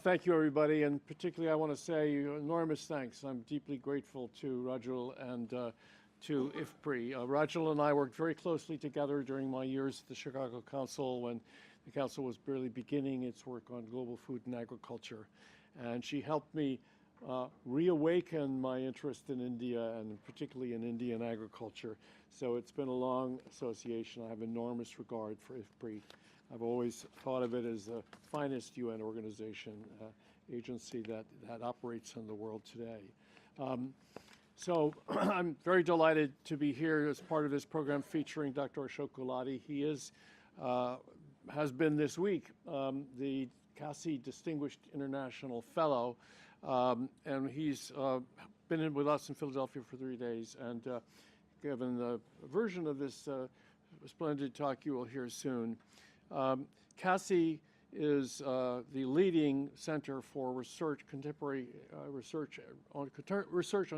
Thank you, everybody, and particularly I want to say enormous thanks. I'm deeply grateful to Rajul and to IFPRI. Rajul and I worked very closely together during my years at the Chicago Council when the Council was barely beginning its work on global food and agriculture. And she helped me reawaken my interest in India and particularly in Indian agriculture. So it's been a long association. I have enormous regard for IFPRI. I've always thought of it as the finest UN organization, agency that operates in the world today. So I'm very delighted to be here as part of this program featuring Dr. Ashok Gulati. He has been this week the CASI Distinguished International Fellow, and he's been with us in Philadelphia for 3 days and given a version of this splendid talk you will hear soon. CASI is the leading center for contemporary research on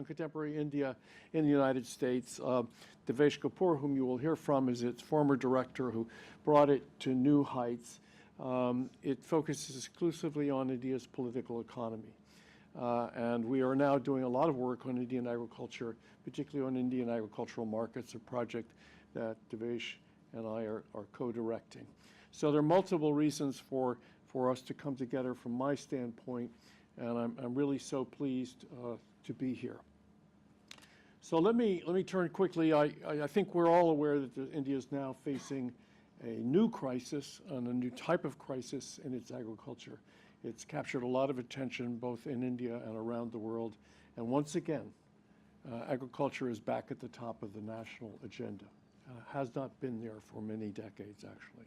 contemporary India in the United States. Devesh Kapoor, whom you will hear from, is its former director who brought it to new heights. It focuses exclusively on India's political economy. And we are now doing a lot of work on Indian agriculture, particularly on Indian agricultural markets, a project that Devesh and I are co-directing. So there are multiple reasons for us to come together from my standpoint, and I'm really so pleased to be here. So let me turn quickly. I think we're all aware that India is now facing a new crisis and a new type of crisis in its agriculture. It's captured a lot of attention both in India and around the world. And once again, agriculture is back at the top of the national agenda. Has not been there for many decades, actually.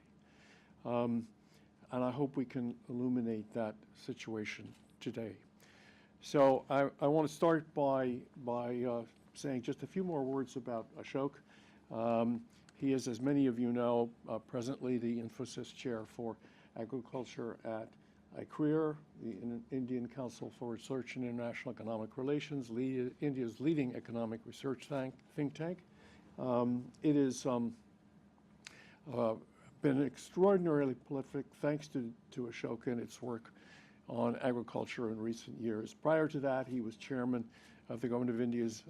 And I hope we can illuminate that situation today. So I want to start by saying just a few more words about Ashok. He is, as many of you know, presently the Infosys Chair for Agriculture at IFPRI, the Indian Council for Research and International Economic Relations, India's leading economic research think tank. It has been extraordinarily prolific thanks to Ashok and its work on agriculture in recent years. Prior to that, he was chairman of the Government of India's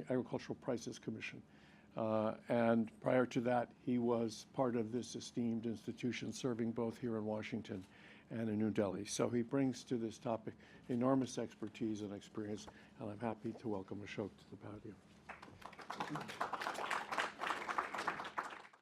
Agricultural Prices Commission. And prior to that, he was part of this esteemed institution serving both here in Washington and in New Delhi. So he brings to this topic enormous expertise and experience, and I'm happy to welcome Ashok to the podium.